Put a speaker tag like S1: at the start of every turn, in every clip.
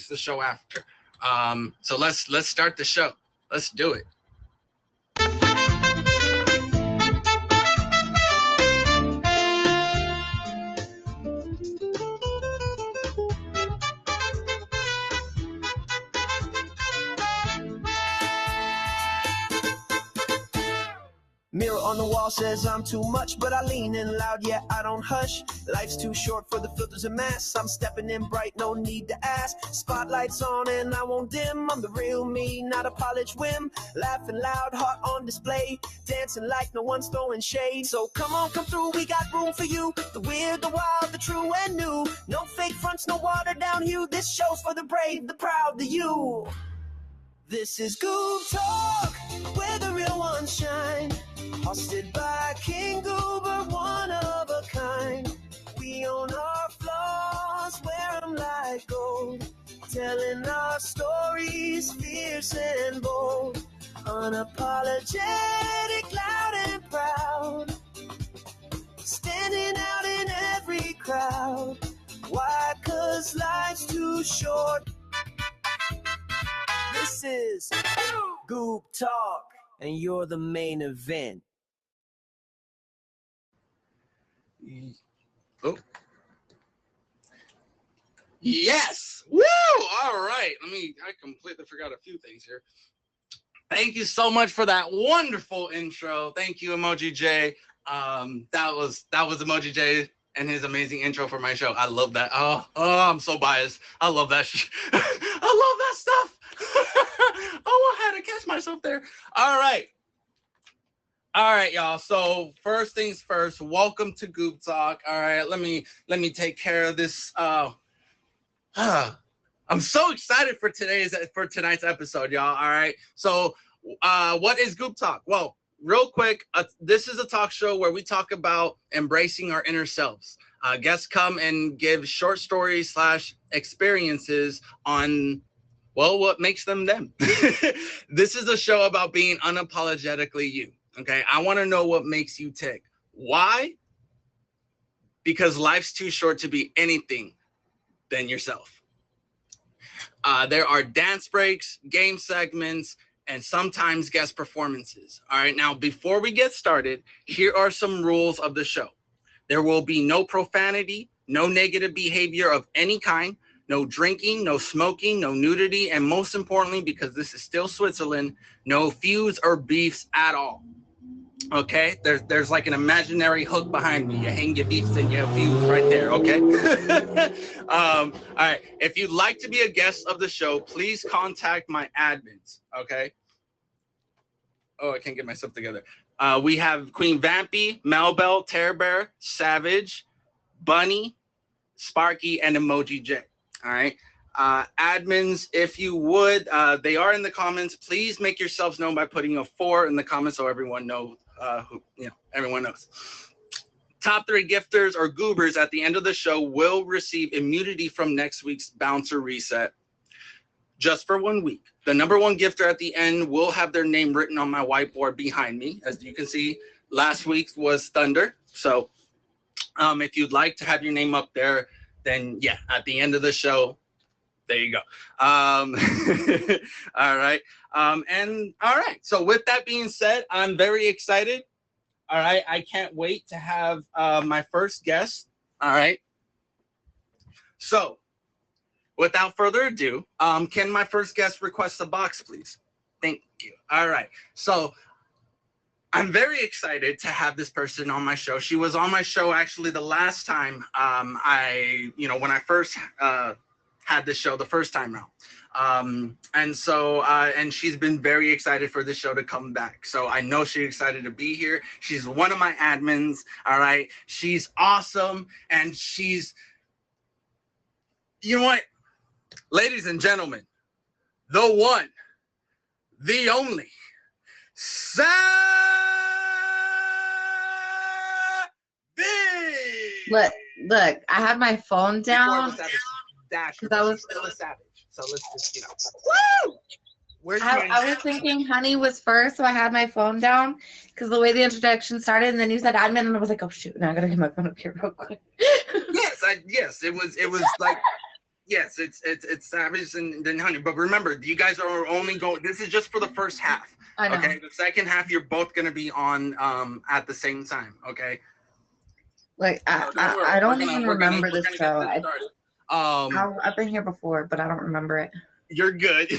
S1: introduce the show after. So let's start the show. Let's do it.
S2: Mirror on the wall says I'm too much, but I lean in loud, yeah, I don't hush. Life's too short for the filters and masks. I'm stepping in bright, no need to ask. Spotlight's on and I won't dim. I'm the real me, not a polished whim. Laughing loud, heart on display. Dancing like no one's throwing shade. So come on, come through, we got room for you. The weird, the wild, the true and new. No fake fronts, no watered down hue. This show's for the brave, the proud, the you. This is Goob Talk, where the real ones shine. Hosted by King Goober, one of a kind. We own our flaws, wear them like gold. Telling our stories, fierce and bold. Unapologetic, loud and proud. Standing out in every crowd. Why? 'Cause life's too short. This is Goob Talk, and you're the main event.
S1: Oh. Yes. Woo! All right. I completely forgot a few things here. Thank you so much for that wonderful intro. Thank you, Emoji J. That was Emoji J and his amazing intro for my show. I love that. Oh, I'm so biased. I love that. I love that stuff. Oh, I had to catch myself there. All right, y'all. So first things first, welcome to Goob Talk. All right, let me take care of this. I'm so excited for tonight's episode, y'all. All right. So what is Goob Talk? Well, real quick, this is a talk show where we talk about embracing our inner selves. Guests come and give short stories / experiences on, well, what makes them them. This is a show about being unapologetically you. Okay, I want to know what makes you tick. Why? Because life's too short to be anything than yourself. There are dance breaks, game segments, and sometimes guest performances. All right, now before we get started, here are some rules of the show. There will be no profanity, no negative behavior of any kind, no drinking, no smoking, no nudity, and most importantly, because this is still Switzerland, no feuds or beefs at all. Okay, there's like an imaginary hook behind me. You hang your beefs and your feuds right there. Okay. All right. If you'd like to be a guest of the show, please contact my admins. Okay. Oh, I can't get myself together. We have Queen Vampy, Melbell, Terror Bear, Savage, Bunny, Sparky, and Emoji J. All right. Admins, if you would, they are in the comments. Please make yourselves known by putting a 4 in the comments so everyone knows. Everyone knows. Top 3 gifters or goobers at the end of the show will receive immunity from next week's bouncer reset, just for 1 week. The number 1 gifter at the end will have their name written on my whiteboard behind me. As you can see, last week was Thunder. So if you'd like to have your name up there, then yeah, at the end of the show, there you go. All right. And all right. So with that being said, I'm very excited. All right. I can't wait to have my first guest. All right. So without further ado, can my first guest request a box, please? Thank you. All right. So I'm very excited to have this person on my show. She was on my show actually the last time when I first had this show the first time around. And she's been very excited for this show to come back. So I know she's excited to be here. She's one of my admins. All right. She's awesome. And she's, you know what? Ladies and gentlemen, the one, the only, Savage.
S3: Look, I had my phone down.
S1: Because
S3: I was
S1: still a savage. So let's just, woo!
S3: I was thinking Honey was first, so I had my phone down because the way the introduction started, and then you said admin, and I was like, oh shoot, now I gotta get my phone up here real quick.
S1: Yes, it was like Yes, it's Savage and then Honey. But remember, you guys are only going. This is just for the first half.
S3: I know.
S1: Okay, the second half you're both gonna be on at the same time. Okay.
S3: Like
S1: So don't worry.
S3: I don't
S1: We're
S3: even
S1: gonna
S3: remember
S1: we're
S3: this
S1: gonna
S3: show.
S1: get this started.
S3: I've been here before, but I don't remember it.
S1: You're good.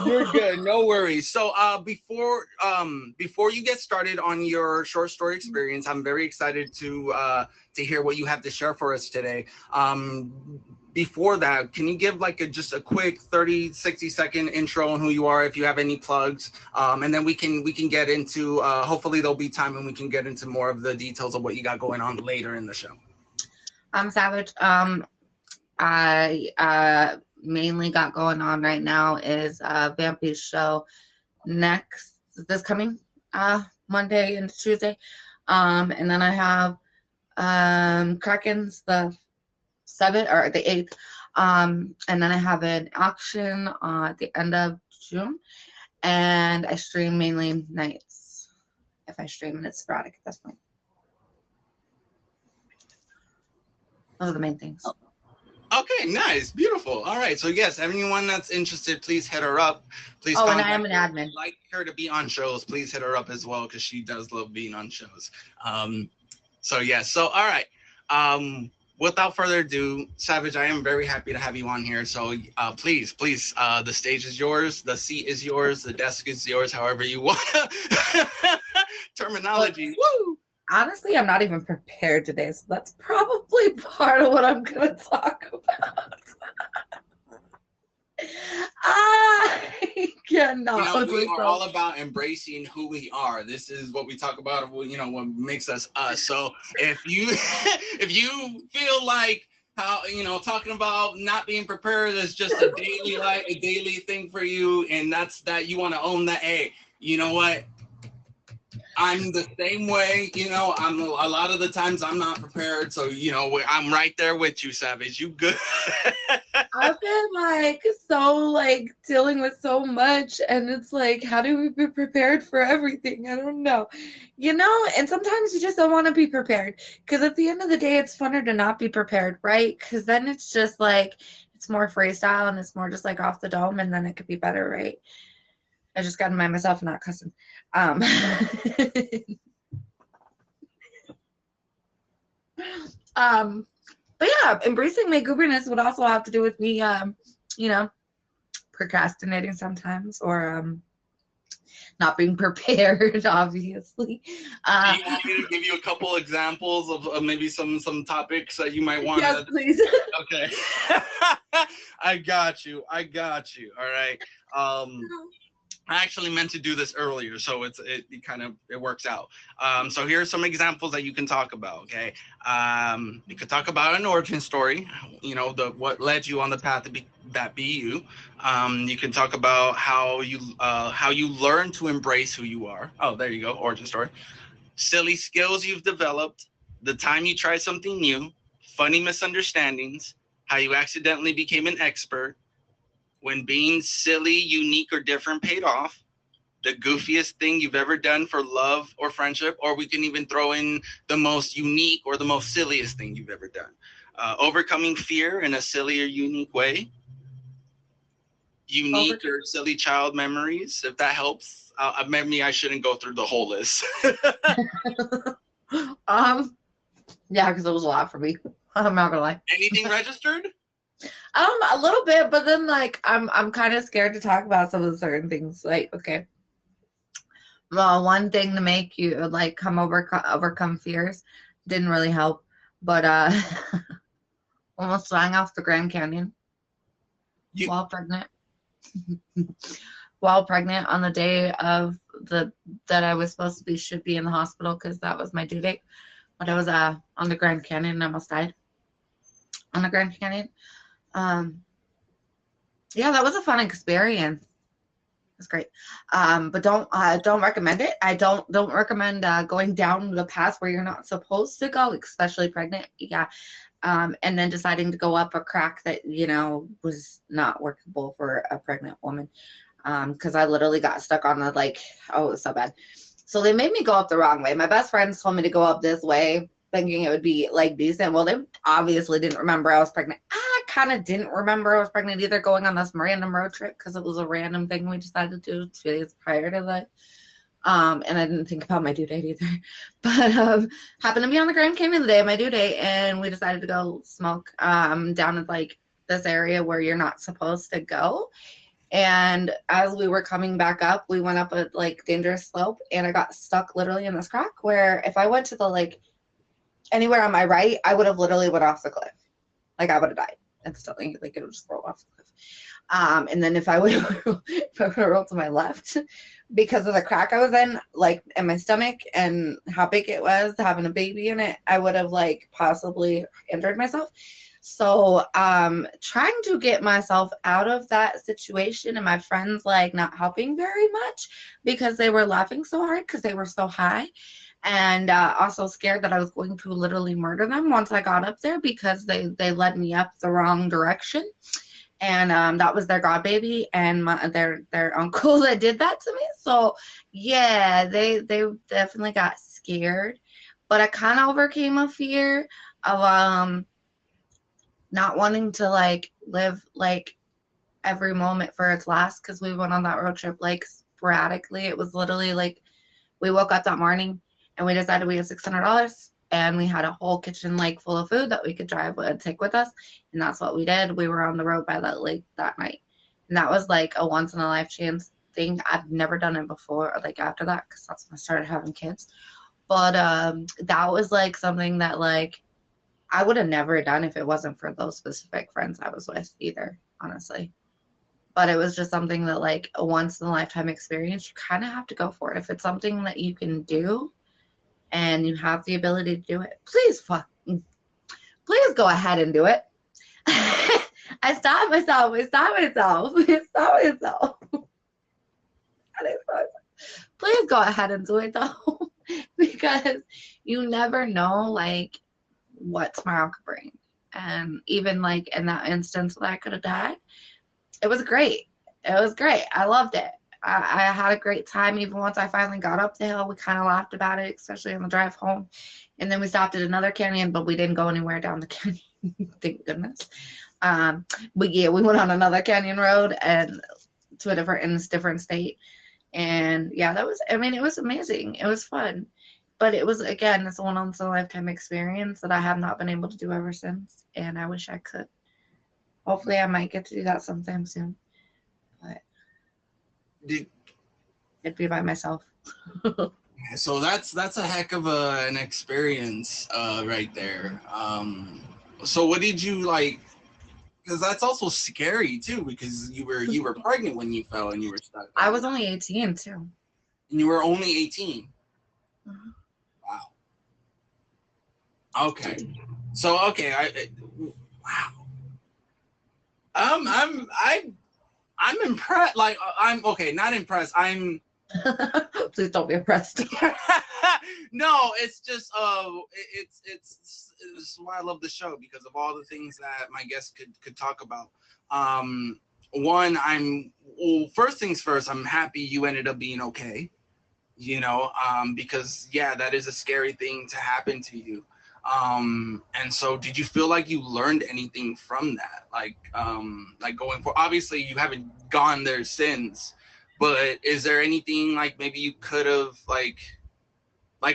S1: You're good. No worries. So before you get started on your short story experience, I'm very excited to hear what you have to share for us today. Before that, can you give like just a quick 30-60 second intro on who you are, if you have any plugs, and then we can get into hopefully there'll be time and we can get into more of the details of what you got going on later in the show.
S3: I'm Savage. I mainly got going on right now is Vampy's show this coming Monday and Tuesday, and then I have Kraken's the 7th or the 8th, and then I have an auction at the end of June, and I stream mainly nights. If I stream, and it's sporadic at this point. Those are the main things.
S1: Okay, nice, beautiful. All right, so yes, anyone that's interested, please hit her up. Please.
S3: Oh, and I am an admin.
S1: Like her to be on shows, please hit her up as well because she does love being on shows. So yeah, so all right. Without further ado, Savage, I am very happy to have you on here. So please, the stage is yours, the seat is yours, the desk is yours, however you want. Terminology. Woo!
S3: Honestly, I'm not even prepared today, so that's probably part of what I'm going to talk about. I cannot.
S1: We are all about embracing who we are. This is what we talk about, what makes us us. So if you if you feel like how talking about not being prepared is just a daily thing for you, and that's that you want to own that, hey, you know what? I'm the same way, I'm a lot of the times I'm not prepared. So, I'm right there with you, Savage. You good?
S3: I've been dealing with so much, and it's like, how do we be prepared for everything? I don't know, and sometimes you just don't want to be prepared because at the end of the day, it's funner to not be prepared, right? Because then it's just like, it's more freestyle and it's more just like off the dome, and then it could be better, right? I just got to mind myself not cussing. But yeah, embracing my gooberness would also have to do with me, procrastinating sometimes, or not being prepared, obviously.
S1: Do you want me to give you a couple examples of maybe some topics that you might want?
S3: Yes, please.
S1: Okay. I got you. All right. I actually meant to do this earlier, so it works out. So here are some examples that you can talk about. Okay, you could talk about an origin story. What led you on the path to be you. You can talk about how you learn to embrace who you are. Oh, there you go, origin story. Silly skills you've developed. The time you tried something new. Funny misunderstandings. How you accidentally became an expert. When being silly, unique, or different paid off, the goofiest thing you've ever done for love or friendship, or we can even throw in the most unique or the most silliest thing you've ever done. Overcoming fear in a silly or unique way. Unique or silly child memories, if that helps. Maybe I shouldn't go through the whole list.
S3: Yeah, because it was a lot for me. I'm not gonna lie.
S1: Anything registered?
S3: A little bit, but then I'm kind of scared to talk about some of the certain things. Like, okay, well, one thing to make you overcome fears didn't really help, but almost flying off the Grand Canyon while pregnant. While pregnant on the day of that I was supposed to should be in the hospital because that was my due date. But I was on the Grand Canyon and almost died on the Grand Canyon. Yeah, that was a fun experience. It was great. But don't recommend it. I don't recommend going down the path where you're not supposed to go, especially pregnant. Yeah. And then deciding to go up a crack that, was not workable for a pregnant woman. Because I literally got stuck on it was so bad. So they made me go up the wrong way. My best friends told me to go up this way, thinking it would be decent. Well, they obviously didn't remember I was pregnant. kind of didn't remember I was pregnant either, going on this random road trip because it was a random thing we decided to do 2 days prior to that. And I didn't think about my due date either. But happened to be on the Grand Canyon the day of my due date, and we decided to go smoke down at like this area where you're not supposed to go. And as we were coming back up, we went up a like dangerous slope, and I got stuck literally in this crack where if I went to the like anywhere on my right, I would have literally went off the cliff. Like I would have died instantly. Like it would just roll off the cliff. And then if I would have rolled to my left because of the crack I was in, like in my stomach and how big it was, having a baby in it, I would have like possibly injured myself. So trying to get myself out of that situation, and my friends like not helping very much because they were laughing so hard because they were so high, and also scared that I was going to literally murder them once I got up there because they led me up the wrong direction. And that was their god baby and their uncle that did that to me. So yeah, they definitely got scared, but I kind of overcame a fear of not wanting to like live like every moment for its last, because we went on that road trip like sporadically. It was literally like we woke up that morning and we decided we had $600 and we had a whole kitchen like full of food that we could drive and take with us, and that's what we did. We were on the road by that lake that night, and that was like a once in a lifetime thing. I've never done it before, like after that, because that's when I started having kids. But that was like something that like I would have never done if it wasn't for those specific friends I was with either, honestly. But it was just something that like a once in a lifetime experience. You kind of have to go for it. If it's something that you can do and you have the ability to do it, please go ahead and do it. I stopped myself. Please go ahead and do it though, because you never know like what tomorrow could bring. And even like in that instance that I could have died, it was great. I loved it. I had a great time. Even once I finally got up the hill, we kind of laughed about it, especially on the drive home. And then we stopped at another canyon, but we didn't go anywhere down the canyon. Thank goodness. But yeah, we went on another canyon road and to a different state. And yeah, it was amazing. It was fun. But it was, again, it's a once in a lifetime experience that I have not been able to do ever since. And I wish I could. Hopefully I might get to do that sometime soon. But it'd be by myself.
S1: So that's a heck of an experience right there. So what did you like? Because that's also scary too, because you were pregnant when you fell and you were stuck.
S3: I was only 18 too.
S1: And you were only 18.
S3: Uh-huh.
S1: Wow. Okay. So wow. I'm impressed. Like I'm okay, not impressed. I'm.
S3: Please don't be impressed.
S1: No, it's just it's why I love the show, because of all the things that my guests could talk about. First things first, I'm happy you ended up being okay. You know, because yeah, that is a scary thing to happen to you. And so did you feel like you learned anything from that? Like going for, obviously you haven't gone there since, but is there anything like maybe you could have like?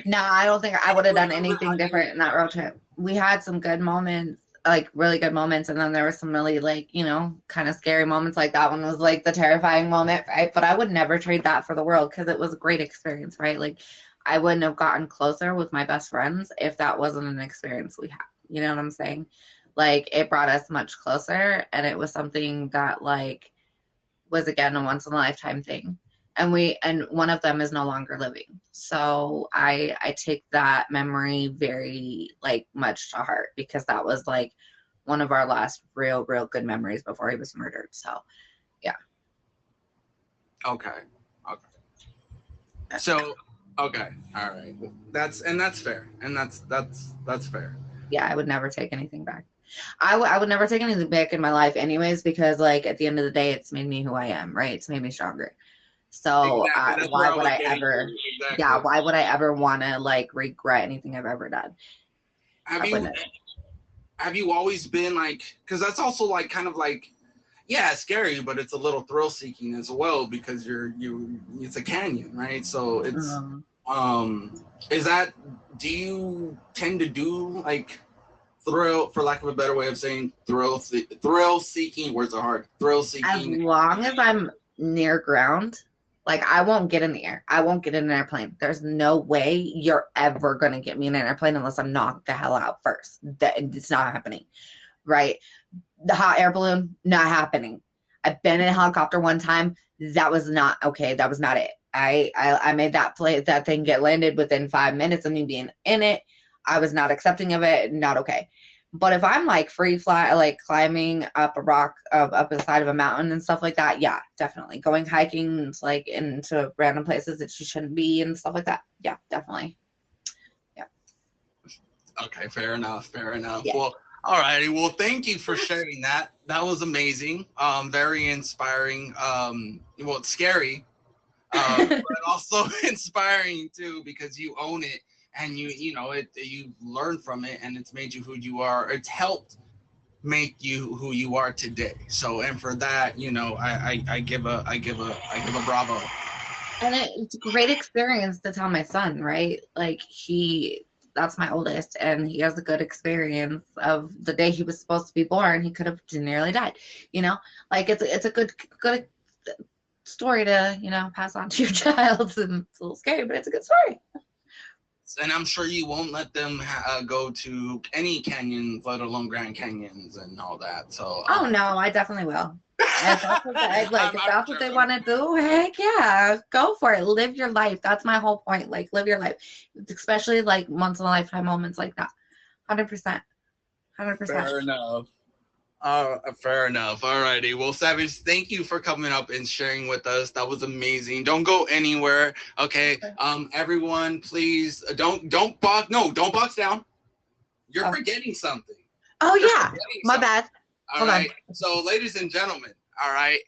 S3: No, I don't think I would have done anything different in that road trip. We had some good moments, like really good moments, and then there were some really like, you know, kind of scary moments. Like that one was like the terrifying moment, right? But I would never trade that for the world, because it was a great experience, right? Like I wouldn't have gotten closer with my best friends if that wasn't an experience we had. You know what I'm saying? Like it brought us much closer, and it was something that like was, again, a once in a lifetime thing. And one of them is no longer living. So I take that memory very like much to heart, because that was like one of our last real good memories before he was murdered. So yeah.
S1: Okay. So okay. All right. That's fair. And that's fair.
S3: Yeah, I would never take anything back. I would never take anything back in my life anyways, because like at the end of the day, it's made me who I am, right? It's made me stronger. So
S1: exactly.
S3: why would I ever why would I ever want to like regret anything I've ever done?
S1: have you always been like, because that's also like kind of like, yeah, it's scary, but it's a little thrill seeking as well because it's a canyon, right? So it's is that, do you tend to do like thrill, for lack of a better way of saying thrill seeking, words are hard, thrill
S3: As
S1: seeking?
S3: long as I'm near ground, like I won't get in the air. I won't get in an airplane. There's no way you're ever gonna get me in an airplane unless I'm knocked the hell out first. That it's not happening, right? The hot air balloon, not happening. I've been in a helicopter one time. That was not okay. That was not it. I made that thing get landed within 5 minutes of me being in it. I was not accepting of it. Not okay. But if I'm like free fly, like climbing up a rock, up the side of a mountain and stuff like that, yeah, definitely. Going hiking, like into random places that you shouldn't be and stuff like that, yeah, definitely. Yeah.
S1: Okay, fair enough. Fair enough.
S3: Yeah.
S1: Well, all righty. Well, thank you for sharing that. That was amazing. Very inspiring. Well, it's scary, but also inspiring too because you own it. And you know it. You learn from it, and it's made you who you are. It's helped make you who you are today. So, and for that, you know, I give a bravo.
S3: And it's a great experience to tell my son, right? Like that's my oldest, and he has a good experience of the day he was supposed to be born. He could have nearly died, you know. Like it's a good story to, you know, pass on to your child. And it's a little scary, but it's a good story.
S1: And I'm sure you won't let them go to any canyons, let alone Grand Canyons and all that. So.
S3: Oh no, I definitely will. If that's what they want to do, heck yeah, go for it. Live your life. That's my whole point. Like, live your life, especially like once in a lifetime moments like that. 100%.
S1: Fair enough. Fair enough. All righty. Well, Savage, thank you for coming up and sharing with us. That was amazing. Don't go anywhere. Okay. Everyone, please don't box down. You're forgetting something.
S3: Oh yeah. My bad.
S1: All right. So, ladies and gentlemen, all right.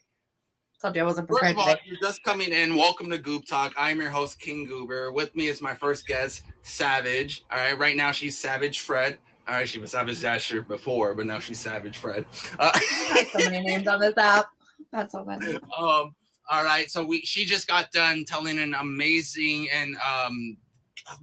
S3: Told you I wasn't prepared
S1: First of all,
S3: today.
S1: if you're just coming in, welcome to Goop Talk. I'm your host, King Goober. With me is my first guest, Savage. All right. Right now, she's Savage Fred. All right, she was Savage Dasher before, but now she's Savage Fred.
S3: So many names on this app. That's so funny.
S1: All right, so she just got done telling an amazing and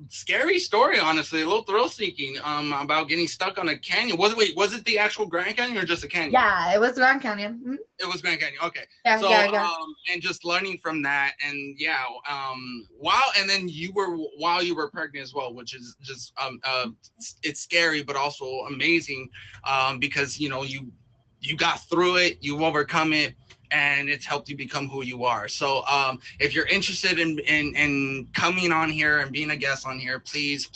S1: scary story, honestly, a little thrill-seeking, about getting stuck on a canyon. Was it the actual Grand Canyon or just a canyon?
S3: Yeah, it was Grand Canyon. Mm-hmm.
S1: It was Grand Canyon. Okay.
S3: Yeah,
S1: so,
S3: yeah.
S1: And just learning from that, and yeah, and then while you were pregnant as well, which is just it's scary but also amazing, because you know you got through it, you've overcome it, and it's helped you become who you are. So if you're interested in coming on here and being a guest on here, please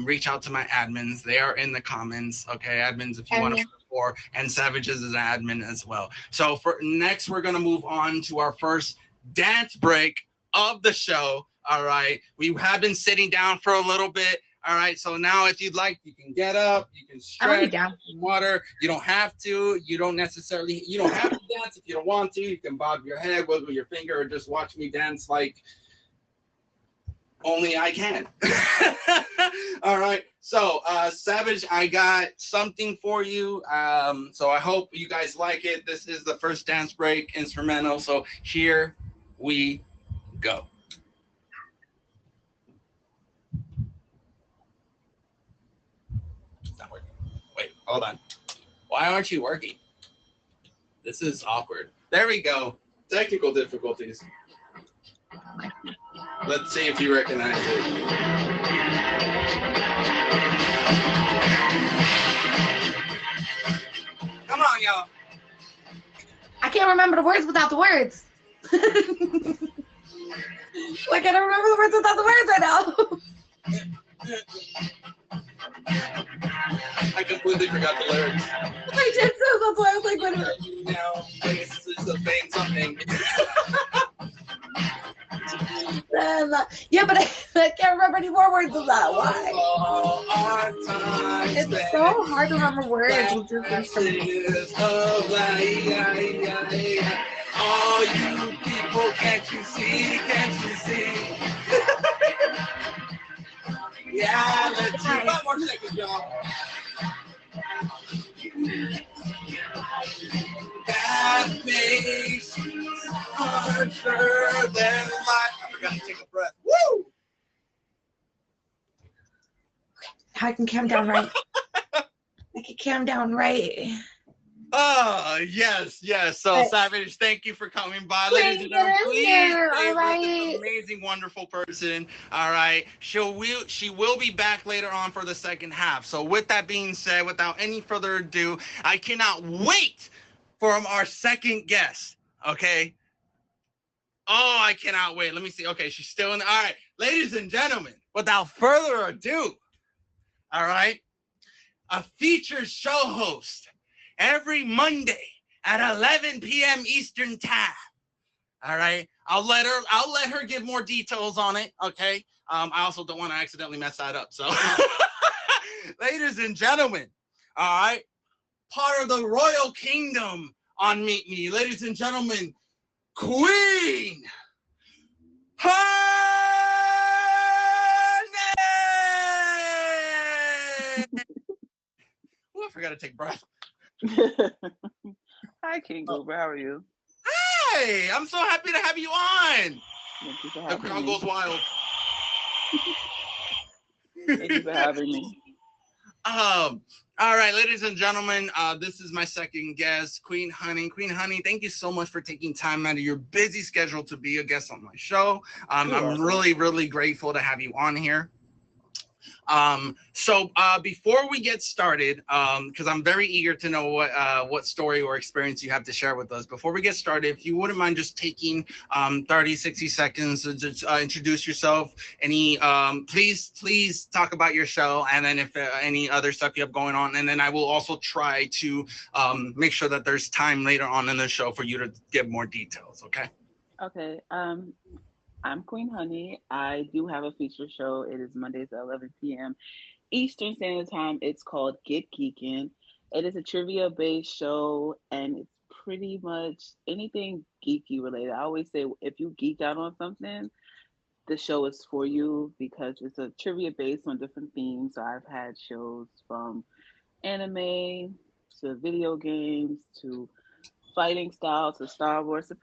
S1: reach out to my admins. They are in the comments. Okay, admins, if you want to for, and Savages is an admin as well. So for next, we're gonna move on to our first dance break of the show. All right, we have been sitting down for a little bit. All right, so now if you'd like, you can get up, you can stretch, some water. You don't have to. You don't have to dance if you don't want to. You can bob your head, wiggle your finger, or just watch me dance like only I can. All right, so Savage, I got something for you. So I hope you guys like it. This is the first dance break instrumental. So here we go. Wait, hold on. Why aren't you working? This is awkward. There we go. Technical difficulties. Let's see if you recognize it. Come on, y'all.
S3: I can't remember the words without the words. Like, I don't remember the words without the words right now.
S1: I completely forgot the lyrics.
S3: I did too. That's why I was like, wait a minute.
S1: You now faces the same something.
S3: Yeah, but I can't remember any more words of that. Why? It's so hard to remember words.
S1: All you people, can't you see? Can't you see? Yeah, let's see. 5 more seconds, y'all. nations larger than life. I forgot to take a breath. Woo!
S3: I can calm down right. I can calm down right.
S1: Oh, yes. So, Savage, thank you for coming by. Ladies and gentlemen, please stay with this amazing, wonderful person. All right. She will be back later on for the second half. So, with that being said, without any further ado, I cannot wait for our second guest. Okay. Oh, I cannot wait. Let me see. Okay, she's still in. All right. Ladies and gentlemen, without further ado, all right, a featured show host every Monday at 11 p.m. Eastern time. All right. I'll let her give more details on it. Okay. I also don't want to accidentally mess that up. So, ladies and gentlemen, all right, part of the royal kingdom on Meet Me, ladies and gentlemen, Queen Honey. Oh, I forgot to take breath.
S4: Hi, King Goober. How are you?
S1: Hey, I'm so happy to have you on.
S4: Thank you for
S1: The
S4: having
S1: crowd
S4: me.
S1: goes wild.
S4: Thank you for having me.
S1: All right, ladies and gentlemen, this is my second guest, Queen Honey. Queen Honey, thank you so much for taking time out of your busy schedule to be a guest on my show. I'm really, really grateful to have you on here. So before we get started, because I'm very eager to know what story or experience you have to share with us. Before we get started, if you wouldn't mind just taking 30, 60 seconds to just introduce yourself. Please talk about your show, and then if any other stuff you have going on, and then I will also try to make sure that there's time later on in the show for you to give more details. Okay.
S4: Okay. I'm Queen Honey. I do have a feature show. It is Mondays at 11 p.m. Eastern Standard Time. It's called Get Geekin'. It is a trivia-based show, and it's pretty much anything geeky related. I always say if you geek out on something, the show is for you because it's a trivia based on different themes. So I've had shows from anime to video games to fighting style to Star Wars. So I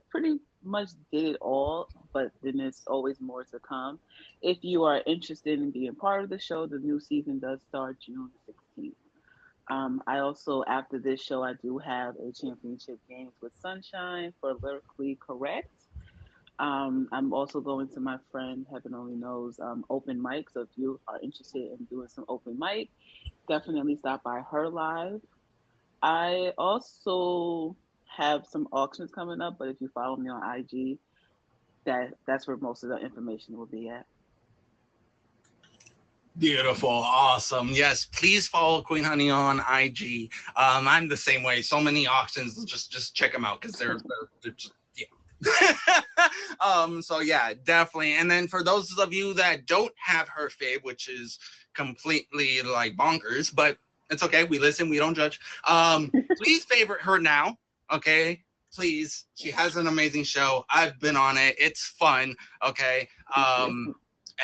S4: pretty much did it all, but then there's always more to come. If you are interested in being part of the show, the new season does start June 16th. I also, after this show, I do have a championship games with Sunshine for Lyrically Correct. I'm also going to my friend Heaven Only Knows open mic. So if you are interested in doing some open mic, definitely stop by her live. I also have some auctions coming up, but if you follow me on IG, that's where most of the information will be at.
S1: Beautiful, awesome. Yes, please follow Queen Honey on IG. I'm the same way. So many auctions, just check them out because they're just, yeah. So yeah, definitely. And then for those of you that don't have her fave, which is completely like bonkers, but it's okay. We listen, we don't judge. Please favorite her now, okay? Please. She has an amazing show. I've been on it. It's fun, okay?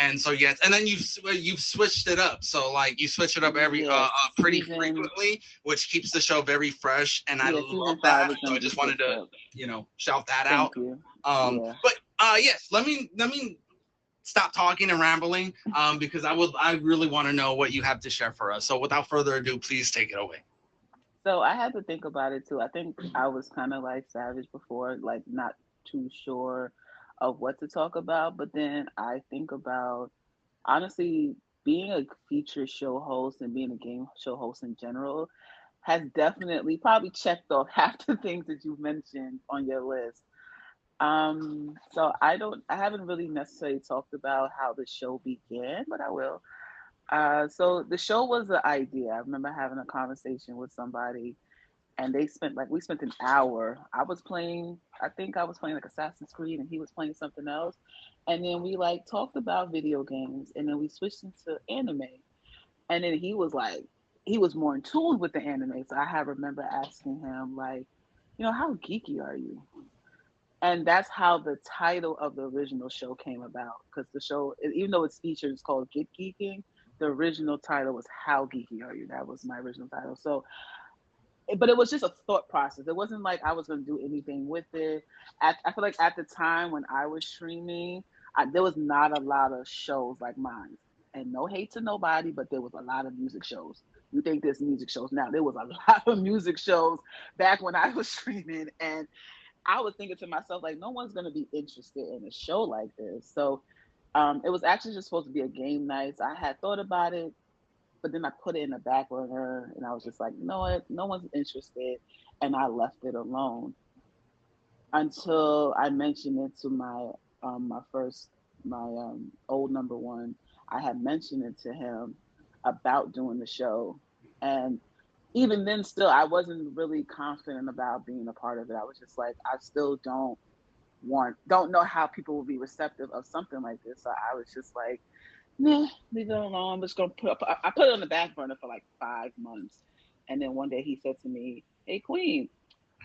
S1: And so yes, and then you've switched it up. So like you switch it up every pretty frequently, which keeps the show very fresh. And I love that. So I just wanted to shout that out. But yes, let me stop talking and rambling because I really want to know what you have to share for us. So without further ado, please take it away.
S4: So I had to think about it too. I think I was kind of like Savage before, like not too sure of what to talk about. But then I think about honestly being a feature show host and being a game show host in general has definitely probably checked off half the things that you mentioned on your list. So I haven't really necessarily talked about how the show began, but I will. So the show was the idea. I remember having a conversation with somebody and we spent an hour. I think I was playing like Assassin's Creed and he was playing something else. And then we like talked about video games and then we switched into anime. And then he was more in tune with the anime. So remember asking him like, how geeky are you? And that's how the title of the original show came about. Because the show, even though its feature is called Get Geeking, the original title was How Geeky Are You? That was my original title. So but it was just a thought process. It wasn't like I was going to do anything with it. I feel like at the time when I was streaming, there was not a lot of shows like mine. And no hate to nobody, but there was a lot of music shows. You think there's music shows now? There was a lot of music shows back when I was streaming, and I was thinking to myself, like, no one's going to be interested in a show like this. So it was actually just supposed to be a game night. I had thought about it, but then I put it in the back burner, and I was just like, you know what? No one's interested, and I left it alone until I mentioned it to my old number one. I had mentioned it to him about doing the show, and even then, still, I wasn't really confident about being a part of it. I was just like, I still don't know how people will be receptive of something like this. So I was just like, nah, leave it alone. I'm just gonna I put it on the back burner for like 5 months, and then one day he said to me, "Hey, Queen,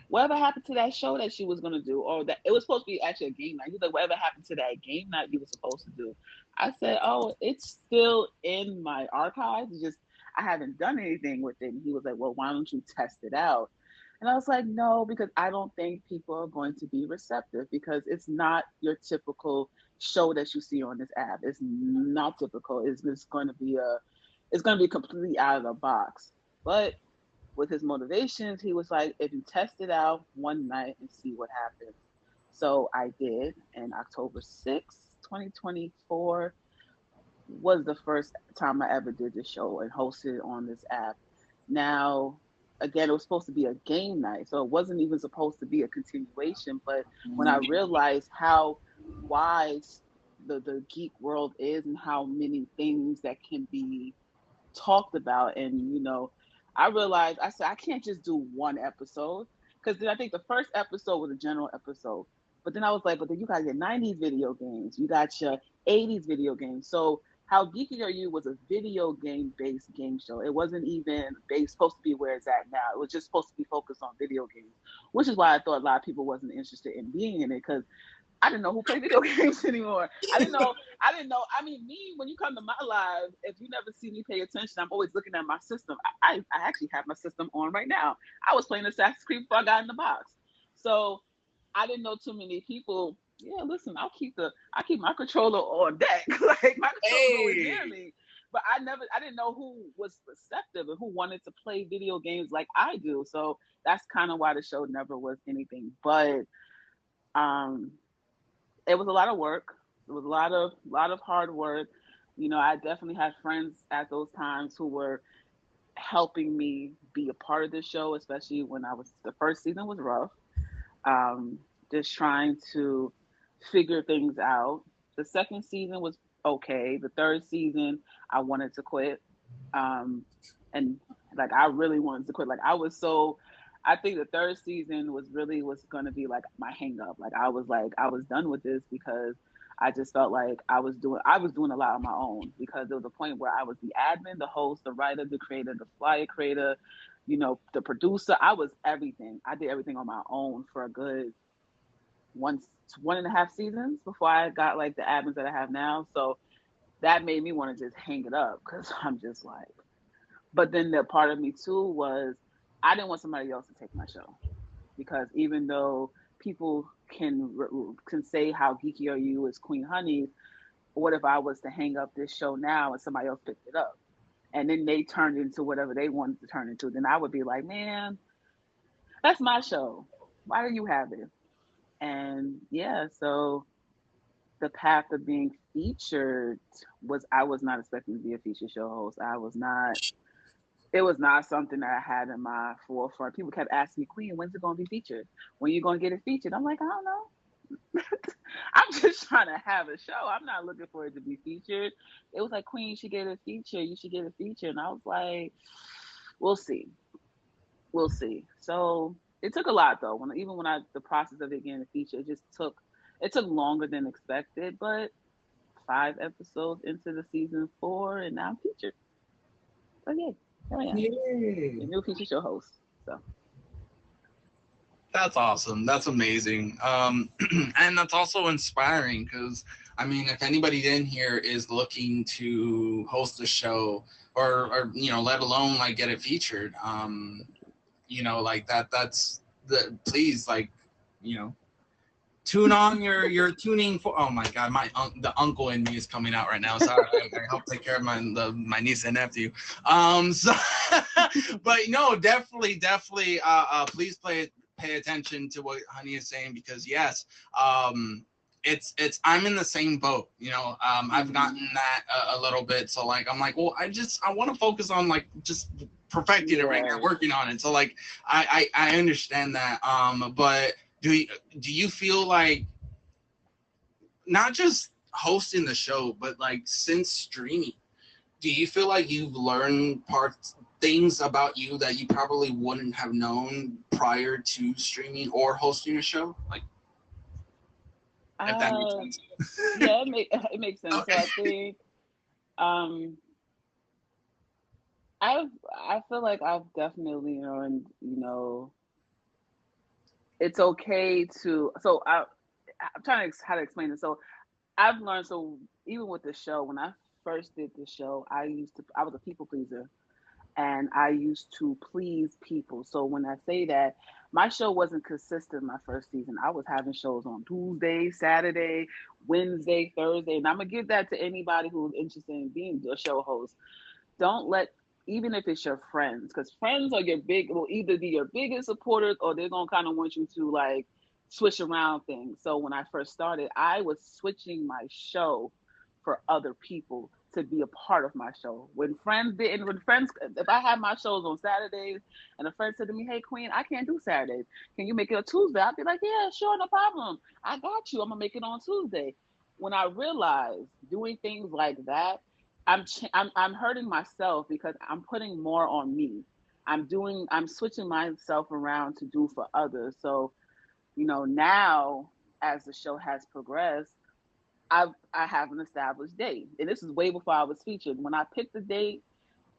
S4: whatever happened to that show that she was gonna do, or that it was supposed to be actually a game night?" He's like, "Whatever happened to that game night you were supposed to do?" I said, "Oh, it's still in my archives. It's just I haven't done anything with it." And he was like, "Well, why don't you test it out?" And I was like, "No, because I don't think people are going to be receptive, because it's not your typical show that you see on this app. It's not typical. It's going to be completely out of the box." But with his motivations, he was like, if you test it out one night and see what happens. So I did, and October 6th, 2024 was the first time I ever did this show and hosted on this app. Now, again, it was supposed to be a game night, so it wasn't even supposed to be a continuation. But when I realized how wide the geek world is and how many things that can be talked about, and I realized, I said, I can't just do one episode, because then I think the first episode was a general episode, but then I was like, but then you got your 90s video games, you got your 80s video games. So How Geeky Are You was a video game based game show. It wasn't even supposed to be where it's at now. It was just supposed to be focused on video games, which is why I thought a lot of people wasn't interested in being in it, because I didn't know who played video games anymore. I didn't know. I mean, me, when you come to my live, if you never see me pay attention, I'm always looking at my system. I actually have my system on right now. I was playing Assassin's Creed before I got in the box. So I didn't know too many people. Yeah, listen, I keep my controller on deck. Like, my controller was near me. But I didn't know who was receptive and who wanted to play video games like I do. So that's kind of why the show never was anything but it was a lot of work. It was a lot of hard work. I definitely had friends at those times who were helping me be a part of the show, especially when the first season was rough. Just trying to figure things out. The second season was okay. The third season, I wanted to quit. And like, I really wanted to quit. Like, I think the third season was going to be like my hang up. Like, I was done with this, because I just felt like I was doing a lot on my own, because there was a point where I was the admin, the host, the writer, the creator, the flyer creator, the producer. I was everything. I did everything on my own for a good 1.5 seasons before I got like the admins that I have now. So that made me want to just hang it up, because I'm just like, but then the part of me too was, I didn't want somebody else to take my show, because even though people can say How Geeky Are You is Queen Honey, what if I was to hang up this show now and somebody else picked it up, and then they turned into whatever they wanted to turn into? Then I would be like, man, that's my show. Why do you have it? And yeah, so the path of being featured I was not expecting to be a feature show host. It was not something that I had in my forefront. People kept asking me, Queen, when's it going to be featured? When are you going to get it featured? I'm like, I don't know. I'm just trying to have a show. I'm not looking for it to be featured. It was like, Queen, you should get a feature. You should get a feature. And I was like, we'll see. We'll see. So it took a lot, though. The process of it getting a feature, it took longer than expected. But 5 episodes into the season 4, and now I'm featured. So yeah. Oh, yeah. The new feature show host. So
S1: that's awesome. That's amazing. And that's also inspiring, because I mean, if anybody in here is looking to host a show or let alone like get it featured, you know, like that's the, please, like, you know, tune on your tuning for, oh my god, the uncle in me is coming out right now. Sorry, I help take care of my niece and nephew. So but no, definitely please pay attention to what Honey is saying, because yes, it's I'm in the same boat, you know. I've gotten that a little bit, so like I'm like, well, I want to focus on like just perfecting it right now, working on it. So like I understand that, but do you feel like, not just hosting the show, but like since streaming, do you feel like you've learned things about you that you probably wouldn't have known prior to streaming or hosting a show? Like, if that makes sense.
S4: Yeah, it makes sense.
S1: Okay.
S4: So I think I feel like I've definitely learned, you know, it's okay to, so I'm trying to how to explain it. So I've learned, so even with the show, when I first did the show, I was a people pleaser, and I used to please people. So when I say that, my show wasn't consistent my first season. I was having shows on Tuesday, Saturday, Wednesday, Thursday, and I'm gonna give that to anybody who's interested in being a show host. Don't let, even if it's your friends, because friends are will either be your biggest supporters, or they're gonna kind of want you to like switch around things. So when I first started, I was switching my show for other people to be a part of my show. If I had my shows on Saturdays and a friend said to me, "Hey Queen, I can't do Saturdays. Can you make it a Tuesday?" I'd be like, "Yeah, sure, no problem. I got you. I'm gonna make it on Tuesday." When I realized doing things like that, I'm hurting myself because I'm putting more on me. I'm switching myself around to do for others. So, you know, now as the show has progressed, I have an established date, and this is way before I was featured. When I picked the date,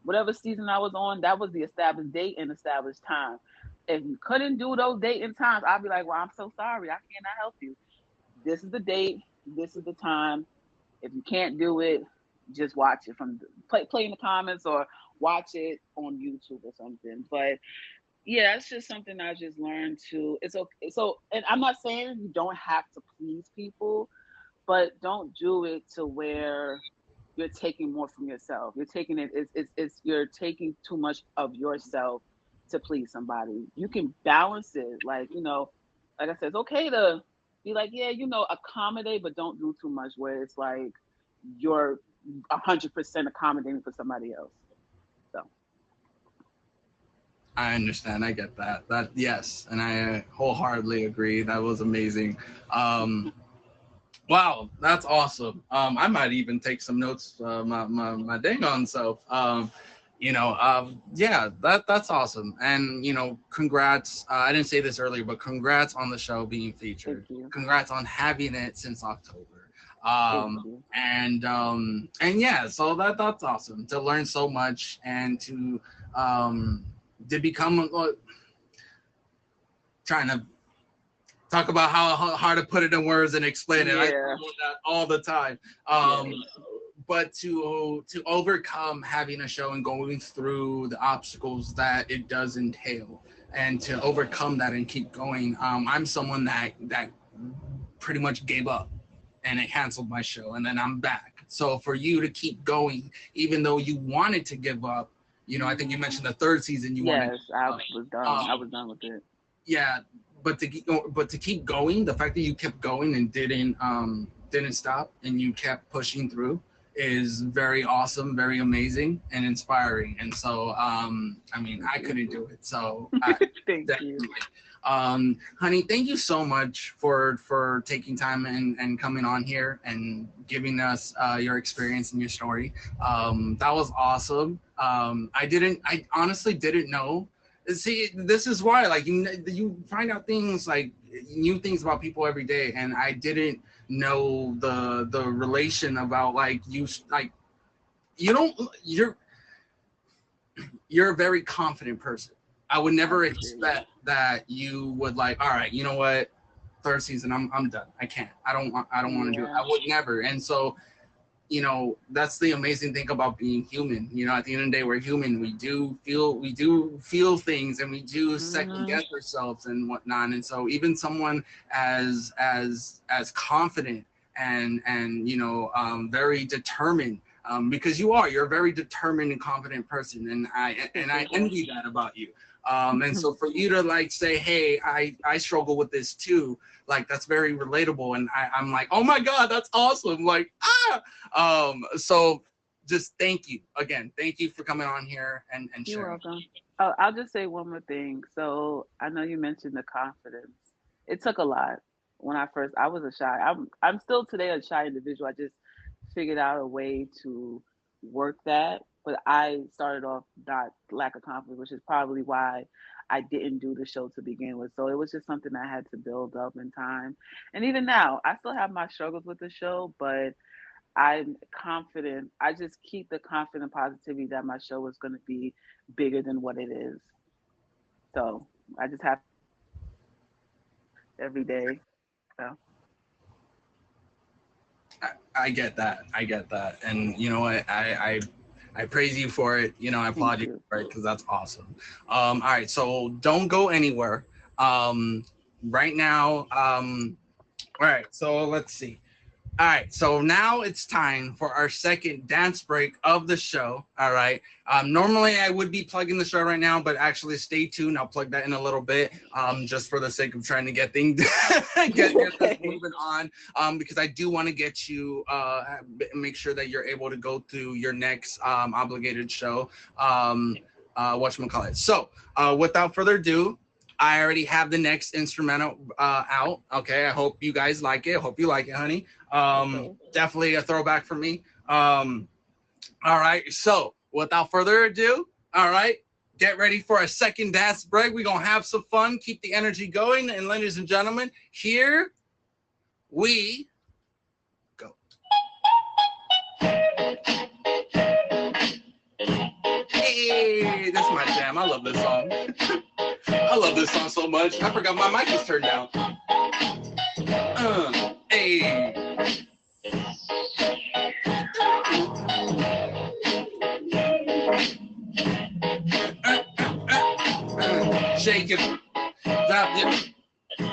S4: whatever season I was on, that was the established date and established time. If you couldn't do those date and times, I'd be like, "Well, I'm so sorry, I cannot help you. This is the date, this is the time. If you can't do it, just watch it from play in the comments or watch it on YouTube or something." But yeah, it's just something I just learned to. It's okay. So, and I'm not saying you don't have to please people, but don't do it to where you're taking more from yourself. You're taking you're taking too much of yourself to please somebody. You can balance it, like, you know, like I said, it's okay to be like, yeah, you know, accommodate, but don't do too much where it's like you're 100% accommodating for somebody else. So
S1: I understand. I get that. Yes, and I wholeheartedly agree. That was amazing. Wow, that's awesome. I might even take some notes, my dang on self. You know, yeah, that's awesome. And you know, congrats. I didn't say this earlier, but congrats on the show being featured.
S4: thank you.
S1: Congrats on having it since October.
S4: Thank you.
S1: And yeah, so that's awesome to learn so much and to become trying to talk about how hard to put it in words and explain it.
S4: Yeah.
S1: I do that all the time. But to overcome having a show and going through the obstacles that it does entail, and to overcome that and keep going. I'm someone that pretty much gave up and it canceled my show, and then I'm back. So for you to keep going, even though you wanted to give up, you know, I think you mentioned the third season you wanted.
S4: Yes, I was done. I was done with it.
S1: Yeah, but to keep going, the fact that you kept going and didn't stop and you kept pushing through is very awesome, very amazing, and inspiring. And so, I mean, I couldn't do it. So,
S4: Thank you.
S1: Honey, thank you so much for taking time and coming on here and giving us your experience and your story. That was awesome. I honestly didn't know. See, this is why, like, you find out things, like new things about people every day, and I didn't know the relation about, like, you're a very confident person. I would never expect that you would, like, all right, you know what, third season, I'm done. I can't. I don't want to do it. I would never. And so you know, that's the amazing thing about being human. You know, at the end of the day, we're human. We do feel things, and we do second guess ourselves and whatnot. And so even someone as confident and you know, very determined, because you're a very determined and confident person, and I envy that about you. And so for you to like say, hey, I struggle with this too, like that's very relatable, and I'm like, oh my God, that's awesome. Like, so just thank you again. Thank you for coming on here and
S4: You're
S1: sharing.
S4: welcome. Oh, I'll just say one more thing. So I know you mentioned the confidence. It took a lot. When I was a shy. I'm still today a shy individual. I just figured out a way to work that. But I started off not lack of confidence, which is probably why I didn't do the show to begin with. So it was just something I had to build up in time. And even now, I still have my struggles with the show, but I'm confident. I just keep the confident positivity that my show is going to be bigger than what it is. So I just have every day. So
S1: I get that. I get that. And you know what? I praise you for it. You know, I applaud you for it because that's awesome. All right, so don't go anywhere. Right now, all right, so let's see. All right, so now it's time for our second dance break of the show. All right. Normally I would be plugging the show right now, but actually stay tuned. I'll plug that in a little bit, just for the sake of trying to get things get this moving on. Because I do want to get you make sure that you're able to go through your next obligated show. Whatchamacallit. So without further ado, I already have the next instrumental out. Okay, I hope you guys like it. I hope you like it, honey. Definitely a throwback for me. All right, so without further ado, all right, get ready for a second dance break. We're gonna have some fun, keep the energy going, and ladies and gentlemen, here we go. Hey, that's my jam. I love this song. I love this song so much. I forgot my mic was turned down. Hey. Shake it. Drop it.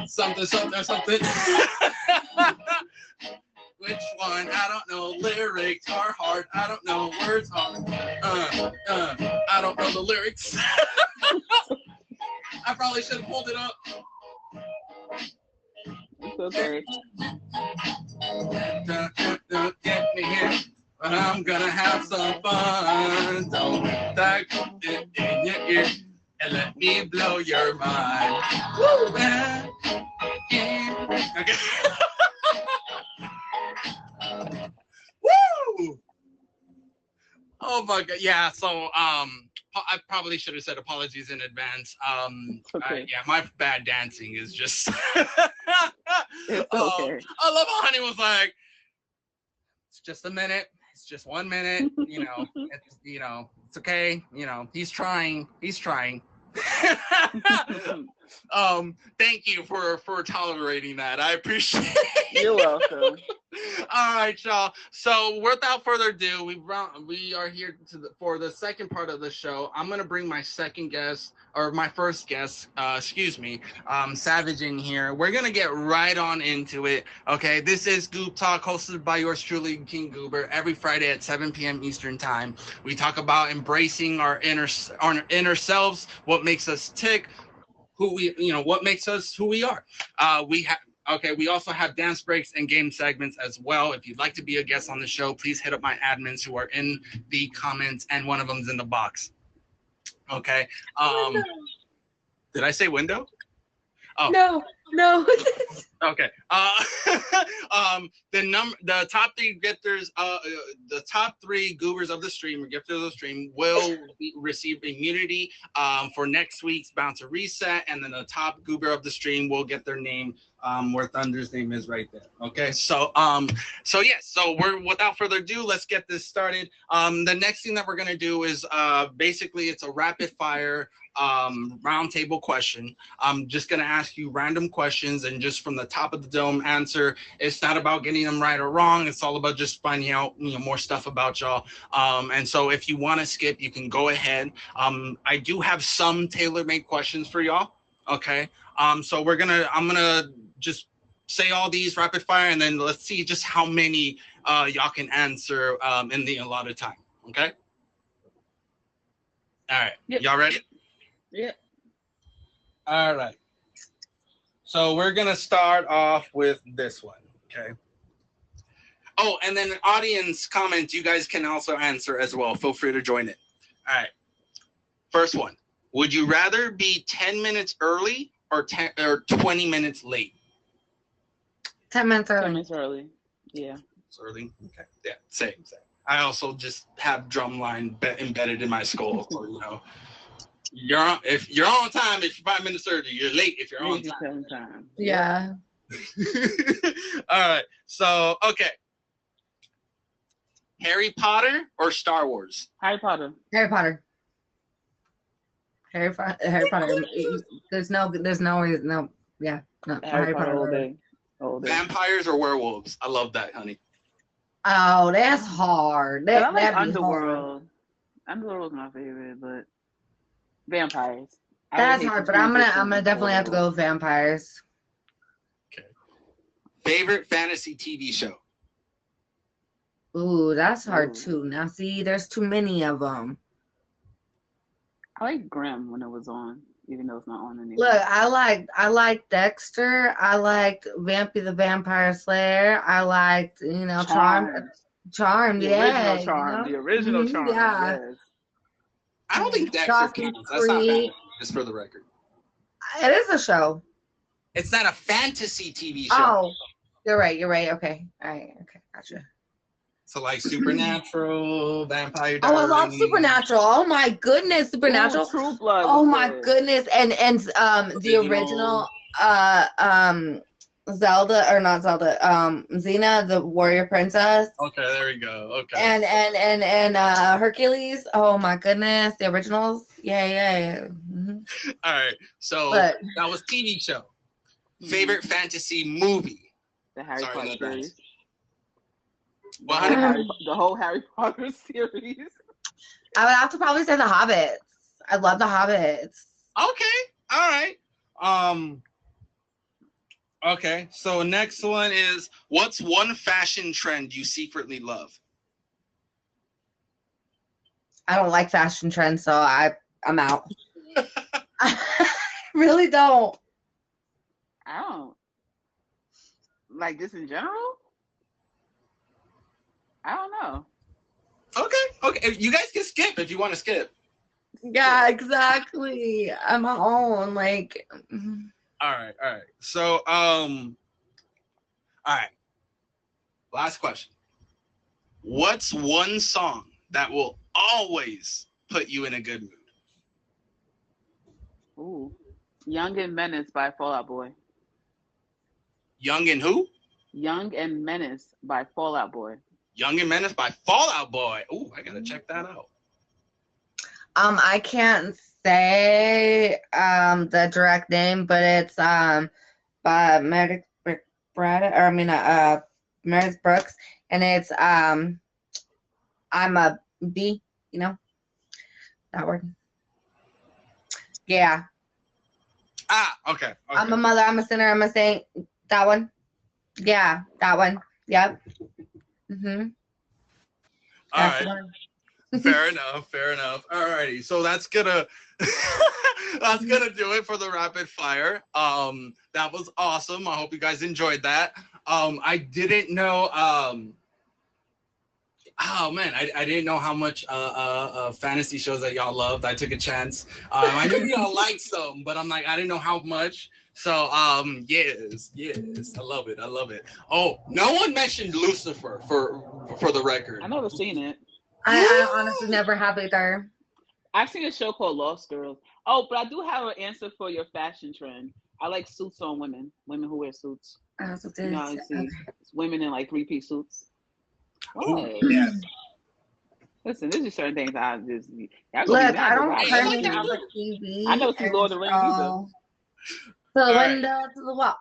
S1: Something. Which one? I don't know. Lyrics are hard. I don't know. Words are. I don't know the lyrics. I probably should have pulled it up.
S4: it's okay.
S1: Don't get me here, but I'm gonna have some fun. Don't tuck it in your ear and let me blow your mind. Woo! Okay. Woo! Oh my God! Yeah. So I probably should have said apologies in advance.
S4: Okay.
S1: Yeah, my bad dancing is just.
S4: It's okay.
S1: I love how Honey was like, "It's just a minute. It's just 1 minute. You know, it's okay. You know, he's trying. He's trying." Thank you for tolerating that. I appreciate it.
S4: You're welcome.
S1: All right, y'all. So without further ado, we are here for the second part of the show. I'm gonna bring my second guest, or my first guest, Savage in here. We're gonna get right on into it. Okay, this is Goop Talk, hosted by yours truly, King Goober, every Friday at 7 p.m. Eastern Time. We talk about embracing our inner selves, what makes us tick, what makes us who we are. We also have dance breaks and game segments as well. If you'd like to be a guest on the show, please hit up my admins who are in the comments, and one of them's in the box. Okay. Did I say window? Oh.
S3: No.
S1: Okay. The top three gifters, the top three goobers of the stream, or gifters of the stream, will receive immunity for next week's Bouncer Reset, and then the top goober of the stream will get their name where Thunder's name is right there. Okay. So we're without further ado, let's get this started. The next thing that we're gonna do is basically it's a rapid fire round table question. I'm just gonna ask you random questions, and just from the top of the dome answer. It's not about getting them right or wrong. It's all about just finding out more stuff about y'all. And so if you want to skip, you can go ahead. I do have some tailor-made questions for y'all. Okay. So I'm gonna just say all these rapid fire, and then let's see just how many y'all can answer in the allotted time. Okay. All right. Yep. Y'all ready?
S4: Yeah.
S1: All right. So we're going to start off with this one. Okay. Oh, and then audience comments, you guys can also answer as well. Feel free to join it. All right. First one. Would you rather be 10 minutes early or 20 minutes late?
S3: 10 minutes early.
S4: 10 minutes early. Yeah.
S1: It's early. Okay. Yeah. Same. I also just have drumline embedded in my skull. So, if you're on time, if you're 5 minutes early, you're late if you're on time.
S3: Yeah.
S1: All right. So, okay. Harry Potter or Star Wars?
S4: Harry Potter.
S3: Harry Potter. Harry Potter. There's no reason. No. Yeah. No.
S4: Harry Potter all day.
S1: Vampires or werewolves? I love that, honey.
S3: Oh, that's hard.
S4: I like Underworld. Underworld's my favorite, but vampires.
S3: That's hard, but I'm gonna definitely have to go with vampires.
S1: Okay. Favorite fantasy TV show?
S3: Ooh, that's hard too. Now, see, there's too many of them.
S4: I like Grimm when it was on, even though it's not on anymore.
S3: Look, I like Dexter. I liked Vampy the Vampire Slayer. I liked, Charmed. Yeah.
S4: The original Charmed.
S3: Yeah.
S4: Yes.
S1: I don't think Dexter counts. That's not bad, just for the record.
S3: It is a show.
S1: It's not a fantasy TV show.
S3: Oh, you're right. Okay. All right. Okay. Gotcha.
S1: So like Supernatural, Vampire Diaries.
S3: Oh, I love Supernatural. Oh my goodness, Supernatural.
S4: True Blood.
S3: Oh my goodness, and the original Zelda, or not Zelda, Xena, the warrior princess.
S1: Okay, there we go. Okay.
S3: And Hercules. Oh my goodness, the originals. Yeah. Mm-hmm.
S1: All right, so that was TV show. Favorite fantasy movie?
S4: The Harry Potter series.
S1: The
S4: whole Harry Potter series.
S3: I would have to probably say The Hobbits. I love The Hobbits.
S1: Okay. All right. Okay. So next one is, what's one fashion trend you secretly love?
S3: I don't like fashion trends, so I'm out. I really don't.
S4: I don't. Like this in general? I don't know.
S1: Okay. You guys can skip if you want to skip.
S3: Yeah, exactly. I'm on like.
S1: All right. So, all right. Last question. What's one song that will always put you in a good mood?
S4: Ooh, Young and Menace by Fall Out Boy.
S1: Young and who?
S4: Young and Menace by Fall Out Boy.
S1: Young and Menace by Fall Out Boy. Ooh, I gotta check that out.
S3: I can't say the direct name, but it's by Meredith Meredith Brooks, and it's I'm a bee, that word. Yeah.
S1: Okay.
S3: I'm a mother, I'm a sinner, I'm a saint. That one. Yeah, that one. Yep. Mm-hmm.
S1: All right. Fair enough. All righty. So that's gonna do it for the rapid fire. That was awesome. I hope you guys enjoyed that. I didn't know oh man, I didn't know how much fantasy shows that y'all loved. I took a chance. I knew y'all liked some, but I'm like, I didn't know how much. So yes, I love it. Oh, no one mentioned Lucifer for the record.
S4: I've never seen it.
S3: I honestly never have either.
S4: I've seen a show called Lost Girls. Oh, but I do have an answer for your fashion trend. I like suits on women who wear suits.
S3: Okay.
S4: It's women in like 3-piece suits.
S1: Oh, yes.
S4: Listen, there's just certain things I just y'all gonna be
S3: Look,
S4: mad,
S3: I
S4: but
S3: don't
S4: I
S3: turn
S4: never
S3: it
S4: seen.
S3: on the TV.
S4: I never seen Lord of the Rings either.
S3: To the
S1: All right.
S3: window, to the wall.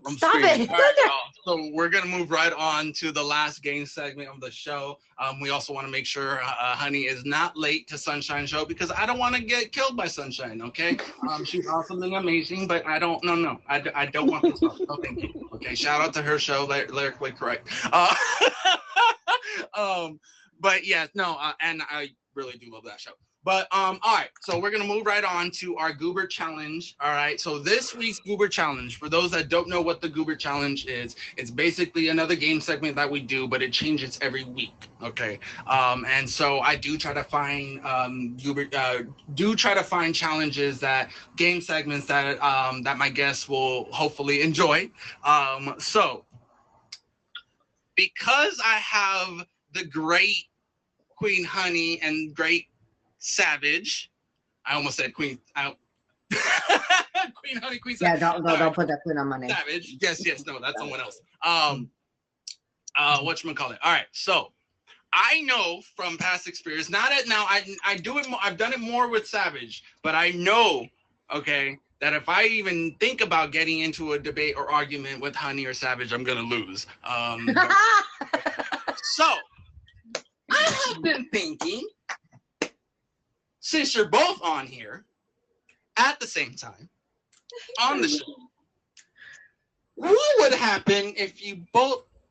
S1: I'm
S3: Stop
S1: screaming.
S3: it.
S1: All right, y'all. So we're gonna move right on to the last game segment of the show. We also want to make sure Honey is not late to Sunshine Show because I don't want to get killed by Sunshine. Okay, she's awesome and amazing, but I don't. No, I don't want this. No, thank you. Okay, shout out to her show, lyrically correct. But yeah, no, and I really do love that show. But all right, so we're gonna move right on to our Goober Challenge. All right, so this week's Goober Challenge, for those that don't know what the Goober Challenge is, it's basically another game segment that we do, but it changes every week. Okay, and so I do try to find challenges that game segments that that my guests will hopefully enjoy. So because I have the great Queen Honey and great Savage. I almost said Queen. Queen Honey, Queen Savage.
S3: Yeah, don't put that queen on my name.
S1: Savage. Yes, no, that's someone else. Whatchamacallit. All right, so I know from past experience, I do it. I've done it more with Savage, but I know, okay, that if I even think about getting into a debate or argument with Honey or Savage, I'm gonna lose. So I have been thinking, since you're both on here at the same time on the show, what would happen if you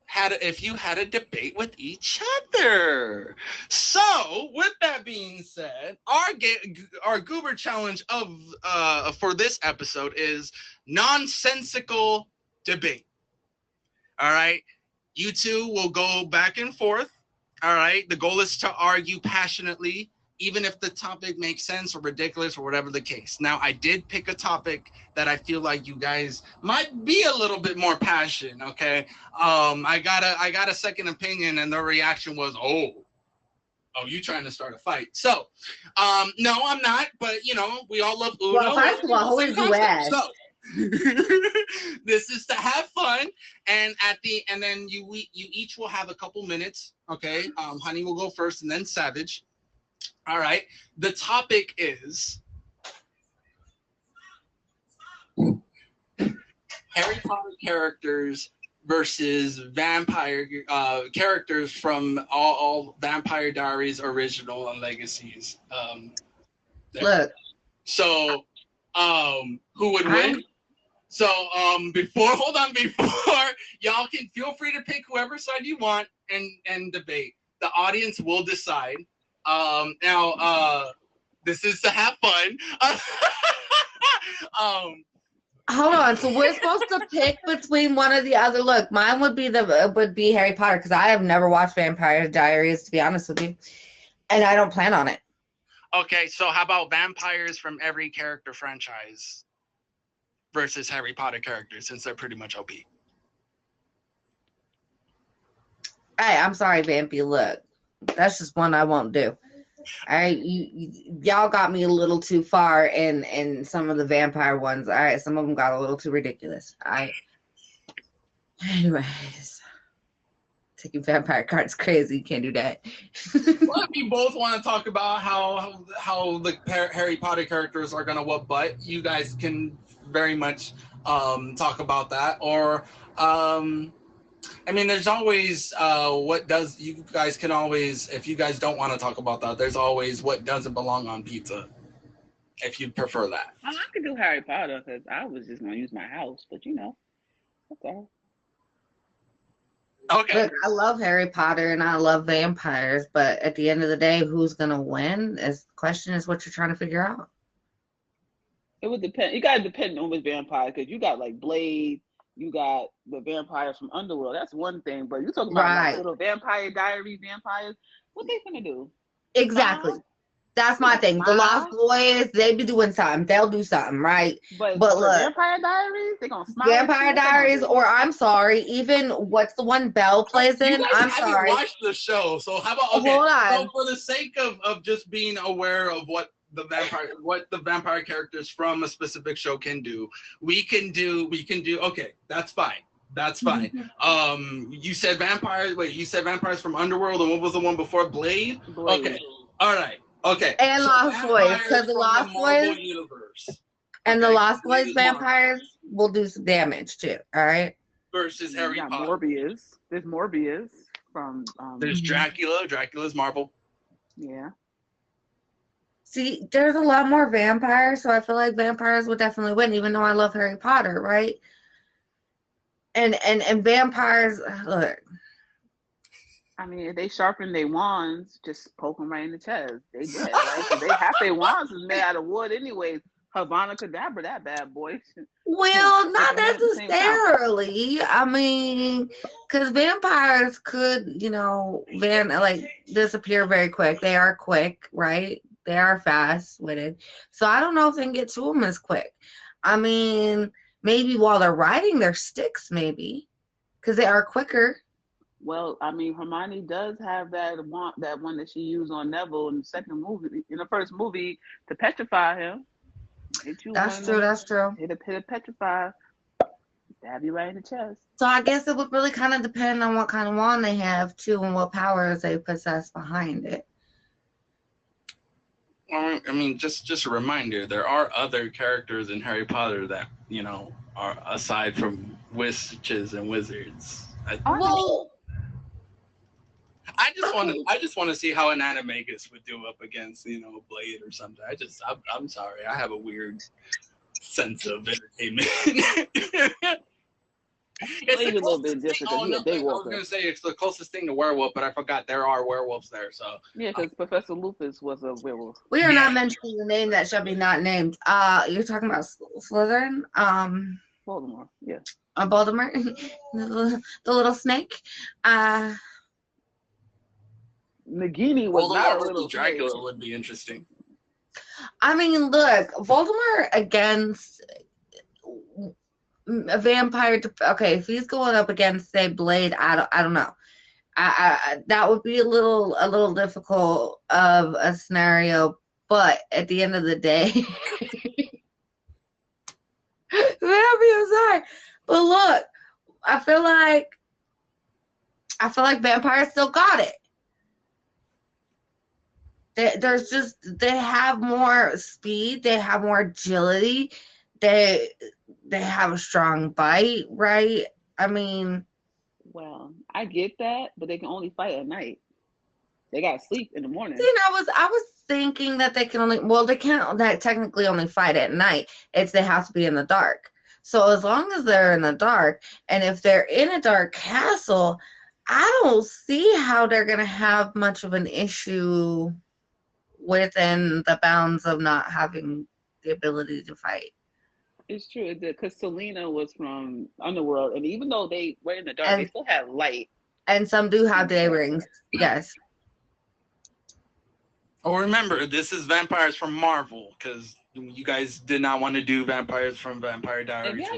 S1: had a debate with each other? So, with that being said, our Goober Challenge for this episode is nonsensical debate. All right, you two will go back and forth. All right, the goal is to argue passionately, even if the topic makes sense or ridiculous or whatever the case. Now, I did pick a topic that I feel like you guys might be a little bit more passionate, okay? I got a second opinion, and their reaction was, oh, you trying to start a fight. So, no, I'm not, but, you know, we all love Uno.
S3: Well, first of all, who is you ask?
S1: So, this is to have fun, and then you each will have a couple minutes, okay? Honey will go first, and then Savage. All right. The topic is Harry Potter characters versus vampire characters from all Vampire Diaries original and legacies.
S3: Look.
S1: So, who would win? So, before y'all can feel free to pick whoever side you want and debate. The audience will decide. Now, this is to have fun.
S3: Hold on. So we're supposed to pick between one or the other. Look, mine would be Harry Potter because I have never watched Vampire Diaries, to be honest with you, and I don't plan on it.
S1: Okay, so how about vampires from every character franchise versus Harry Potter characters, since they're pretty much OP?
S3: Hey, I'm sorry, Vampy. Look, that's just one I won't do. All right, y'all got me a little too far in some of the vampire ones. All right, some of them got a little too ridiculous. Anyways, taking vampire cards crazy. You can't do that.
S1: Well, if you both want to talk about how the Harry Potter characters are gonna whoop butt, you guys can very much talk about that. Or I mean, there's always you guys can always, if you guys don't want to talk about that, there's always what doesn't belong on pizza, if you prefer that.
S4: I could do Harry Potter because I was just gonna use my house, but you know, okay.
S1: Okay.
S3: Look, I love Harry Potter and I love vampires, but at the end of the day, who's gonna win? The question is what you're trying to figure out.
S4: It would depend. You gotta depend on which vampire, because you got like Blade. You got the vampires from Underworld. That's one thing. But you talking about like little Vampire Diary vampires. What they gonna do?
S3: Exactly. That's my thing. The Lost Boys, they be doing something. They'll do something, right?
S4: But
S3: look,
S4: Vampire Diaries, they gonna smile.
S3: Vampire Diaries, or I'm sorry, even what's the one Belle plays in? I'm sorry.
S1: You watched the show, so how about
S3: Hold on.
S1: So for the sake of just being aware of what the vampire characters from a specific show can do, we can do okay, that's fine. That's fine. You said vampires. Wait, you said vampires from Underworld, and what was the one before? Blade. Okay. All right. Okay.
S3: And
S1: So
S3: Lost Boys,
S1: vampires
S3: because the
S1: from
S3: Lost
S1: Marvel
S3: Boys
S1: universe.
S3: and the
S1: Okay,
S3: Lost
S1: Blade
S3: Boys
S1: is Marvel
S3: vampires will do some damage too. All right.
S1: versus Harry
S4: Yeah,
S1: Potter.
S4: Morbius. There's Morbius from.
S1: There's Dracula. Dracula's Marvel.
S4: Yeah.
S3: See, there's a lot more vampires, so I feel like vampires would definitely win, even though I love Harry Potter, right? And vampires, look.
S4: I mean, if they sharpen their wands, just poke them right in the chest. They dead, right? 'Cause they half their wands is made out of wood, anyways. Havana Kedavra, that bad boy.
S3: Well, not
S4: Take 'em at the same time.
S3: necessarily. I mean, because vampires could, disappear very quick. They are quick, right? They are fast-witted. So I don't know if they can get to them as quick. I mean, maybe while they're riding their sticks, maybe, because they are quicker.
S4: Well, I mean, Hermione does have that one that she used on Neville in the first movie, to petrify him.
S3: That's true. That's true.
S4: Hit a petrify, stab you right in the chest.
S3: So I guess it would really kind of depend on what kind of wand they have too, and what powers they possess behind it.
S1: I mean, just a reminder, there are other characters in Harry Potter that, are aside from witches and wizards. I just want to see how an animagus would do up against, Blade or something. I'm sorry. I have a weird sense of entertainment.
S4: It's a little bit different because he's a big wolf.
S1: I was going to say it's the closest thing to werewolf, but I forgot there are werewolves there. So
S4: yeah, because Professor Lupus was a werewolf.
S3: We are not mentioning the name that shall be not named. You're talking about Slytherin?
S4: Voldemort, yeah.
S3: Voldemort, the little snake.
S4: Nagini was not a little
S1: Dracula
S4: snake.
S1: would be interesting.
S3: I mean, look, Voldemort against a vampire. Okay, if he's going up against, say, Blade, I don't know. I that would be a little difficult of a scenario. But at the end of the day, I'm sorry, but look, I feel like vampires still got it. They have more speed, they have more agility, they have a strong bite, right? I mean,
S4: well, I get that, but they can only fight at night. They gotta sleep in the morning.
S3: See, I was thinking that they can't technically only fight at night. They have to be in the dark. So as long as they're in the dark, and if they're in a dark castle, I don't see how they're gonna have much of an issue within the bounds of not having the ability to fight.
S4: It's true, because Selena was from Underworld, and even though they were in the dark, they still had light.
S3: And some do have day rings, yes.
S1: Oh, remember, this is vampires from Marvel, because you guys did not want to do vampires from Vampire Diaries.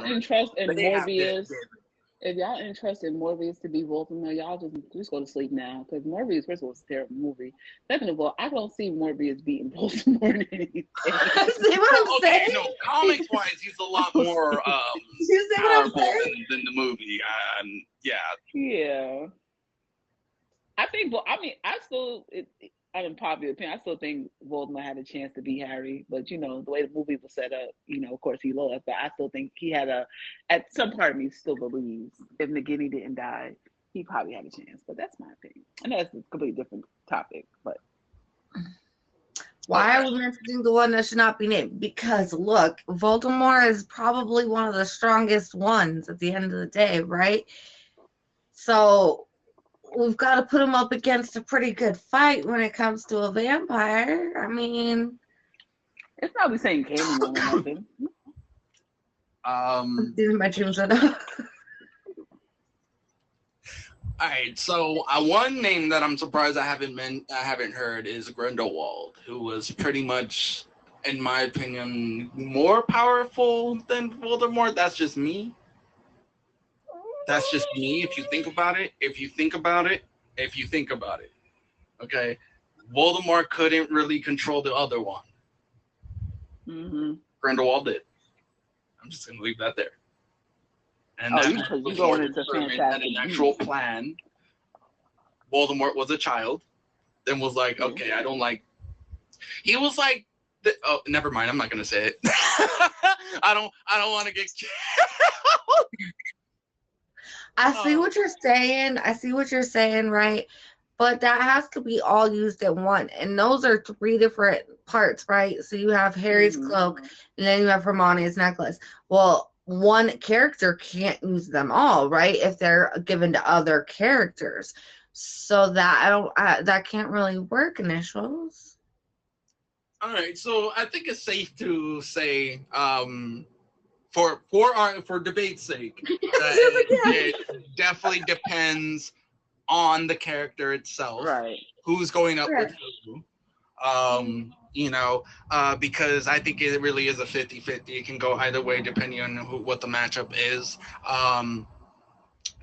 S4: If y'all interested in Morbius to be Voldemort, y'all just go to sleep now. Because Morbius, first of all, is a terrible movie. Second of all, I don't see Morbius beating Voldemort in anything.
S3: See what I'm saying?
S1: No, comics wise, he's a lot more powerful than the movie.
S4: Yeah. I think. I still. In popular opinion, I still think Voldemort had a chance to beat Harry, but the way the movie was set up, of course he lost. But I still think he had at some part of me still believes if Nagini didn't die, he probably had a chance. But that's my opinion. I know that's a completely different topic, but
S3: why are we mentioning the one that should not be named? Because look, Voldemort is probably one of the strongest ones at the end of the day, right? So we've got to put him up against a pretty good fight when it comes to a vampire. I mean,
S4: it's probably saying Candyman or nothing.
S3: These are my dreams enough.
S1: All right, so one name that I'm surprised I haven't heard is Grindelwald, who was pretty much, in my opinion, more powerful than Voldemort. That's just me. That's just me. If you think about it, okay, Voldemort couldn't really control the other one.
S4: Mm-hmm.
S1: Grindelwald did. I'm just gonna leave that there. And that
S4: because you
S1: was
S4: going
S1: more
S4: into
S1: determined
S4: fantastic
S1: than an actual
S4: beasts.
S1: plan. Voldemort was a child, then was like,
S4: Yeah.
S1: okay, I don't like. He was like, oh, never mind. I'm not gonna say it. I don't want to get.
S3: I see what you're saying. I see what you're saying, right? But that has to be all used at one. And those are three different parts, right? So you have Harry's cloak, and then you have Hermione's necklace. Well, one character can't use them all, right? If they're given to other characters. So that can't really work, Initials.
S1: All right, so I think it's safe to say, for debate's sake, that it definitely depends on the character itself,
S4: Right?
S1: Who's going up
S3: Right.
S1: with who, because I think it really is a 50-50. It can go either way depending on what the matchup is.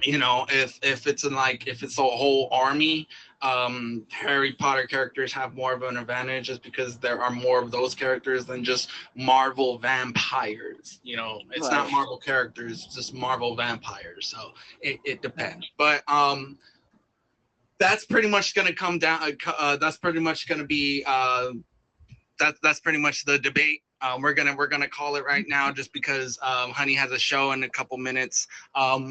S1: If it's a whole army, Harry Potter characters have more of an advantage just because there are more of those characters than just Marvel vampires. It's not Marvel characters, it's just Marvel vampires. So it depends. But that's pretty much going to come down. That's pretty much going to be that's pretty much the debate. We're gonna call it right now, just because Honey has a show in a couple minutes.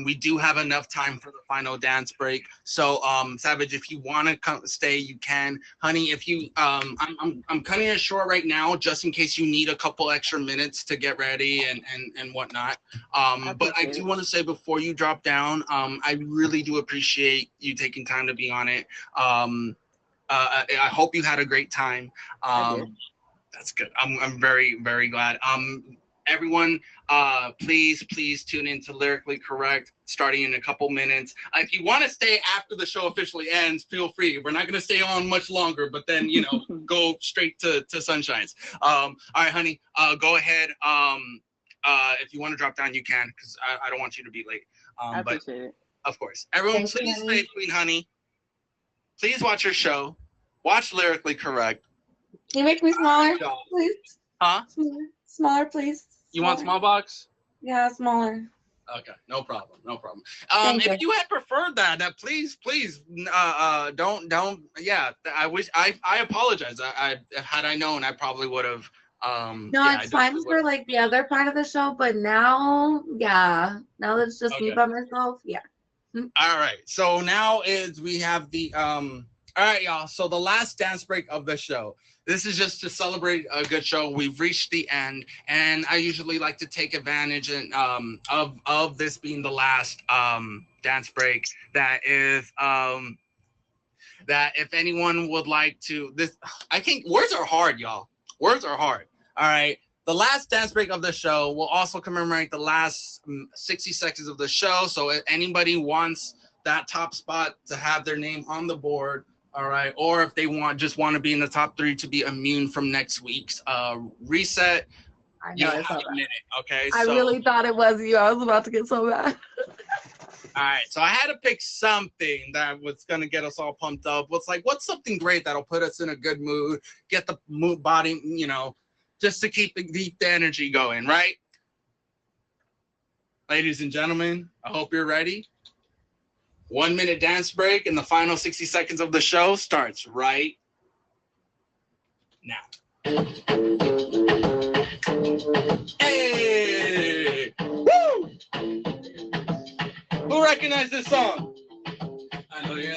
S1: We do have enough time for the final dance break. So Savage, if you want to stay, you can. Honey, if you I'm cutting it short right now, just in case you need a couple extra minutes to get ready and whatnot. But I do want to say before you drop down, I really do appreciate you taking time to be on it. I hope you had a great time. That's good. I'm very, very glad. Everyone, please tune in to Lyrically Correct starting in a couple minutes. If you want to stay after the show officially ends, feel free. We're not going to stay on much longer, but then, go straight to Sunshines. All right, Honey, go ahead. If you want to drop down, you can, because I don't want you to be late.
S4: I appreciate it.
S1: Of course. Everyone, please stay, Queen Honey. Please watch your show. Watch Lyrically Correct.
S3: Can you make me smaller, please?
S1: Huh?
S3: Smaller, please.
S1: You want small box?
S3: Yeah, smaller.
S1: Okay, no problem.
S3: If
S1: you had preferred that please, don't. Yeah, I apologize. Had I known, I probably would have.
S3: It's fine for the other part of the show, but now that it's just me by myself,
S1: All right, so now we have the all right, y'all. So the last dance break of the show. This is just to celebrate a good show. We've reached the end, and I usually like to take advantage of this being the last dance break. That if anyone would like to, I think words are hard, y'all. Words are hard. All right. The last dance break of the show will also commemorate the last 60 seconds of the show. So if anybody wants that top spot to have their name on the board. All right, or if they just want to be in the top 3 to be immune from next week's reset, you have a minute, okay?
S3: I really thought it was you. I was about to get so mad.
S1: All right, so I had to pick something that was going to get us all pumped up. What's something great that'll put us in a good mood, get the mood body, just to keep the energy going, right? Ladies and gentlemen, I hope you're ready. 1 minute dance break, and the final 60 seconds of the show starts right now. Hey! Woo! Who recognized this song? I know you're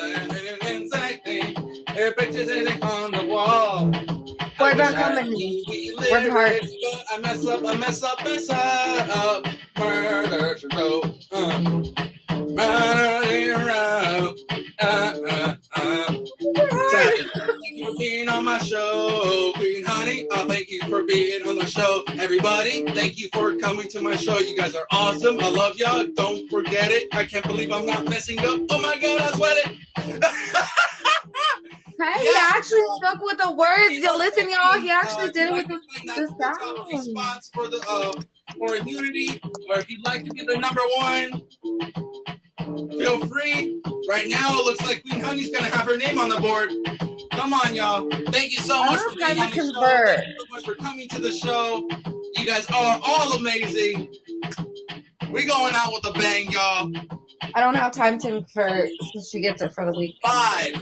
S1: inside me. There are pictures on the wall.
S3: Words are coming. Words hard.
S1: I mess up. Murder to go. Running around. Thank you for being on my show, Queen Honey. Thank you for being on the show, everybody. Thank you for coming to my show. You guys are awesome. I love y'all. Don't forget it. I can't believe I'm not messing up. Oh my God, I sweat it.
S3: Hey, he actually stuck with the words. Yo, listen, y'all. He actually did it with the sound.
S1: Spots for immunity, or if you'd like to be the number 1. Feel free. Right now, it looks like Queen Honey's gonna have her name on the board. Come on, y'all. Thank you so much for being on the show. Thank you so much for coming to the show. You guys are all amazing. We going out with a bang, y'all.
S3: I don't have time to for since she gets it for the week.
S1: 5,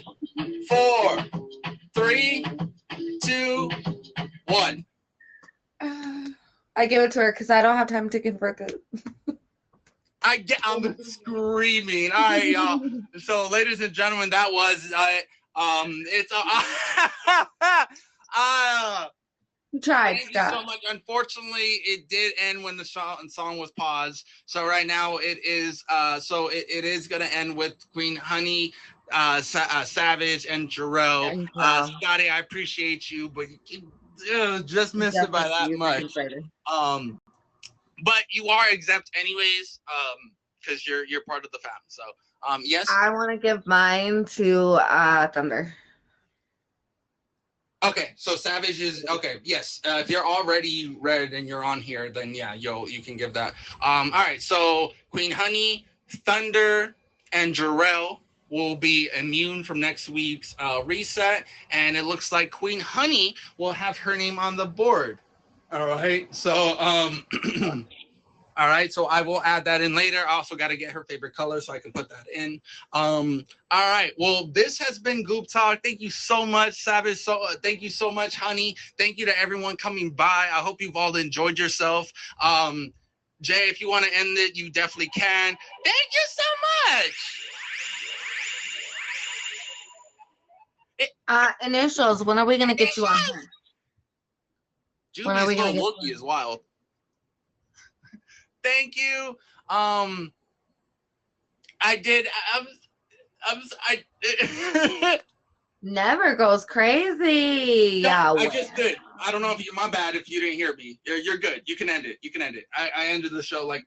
S1: 4, 3, 2, 1.
S3: I give it to her because I don't have time to convert it.
S1: I'm screaming. All right, y'all. So, ladies and gentlemen, that was
S3: Tried,
S1: thank you
S3: Scott.
S1: so much. Unfortunately, it did end when the song was paused. So right now it is it is gonna end with Queen Honey, Savage, and Jarrell. Scotty, I appreciate you, but you just missed it by that much. But you are exempt anyways, because you're part of the fam. So yes.
S3: I want to give mine to Thunder.
S1: Okay, so Savage is okay. Yes, if you're already read and you're on here, then yeah, you can give that. All right, so Queen Honey, Thunder, and Jarrell will be immune from next week's reset, and it looks like Queen Honey will have her name on the board. All right, so all right, so I will add that in later. I also got to get her favorite color so I can put that in. All right, well, this has been Goop Talk. Thank you so much, Savage. Thank you so much, Honey. Thank you to everyone coming by. I hope you've all enjoyed yourself. Jay, if you want to end it, you definitely can. Thank you so much.
S3: Initials. When are we gonna get you on here?
S1: Judy's little Wookie is wild. Thank you. I
S3: Never goes crazy.
S1: No,
S3: Yeah.
S1: I just did. I don't know if my bad if you didn't hear me. You're good. You can end it. I ended the show like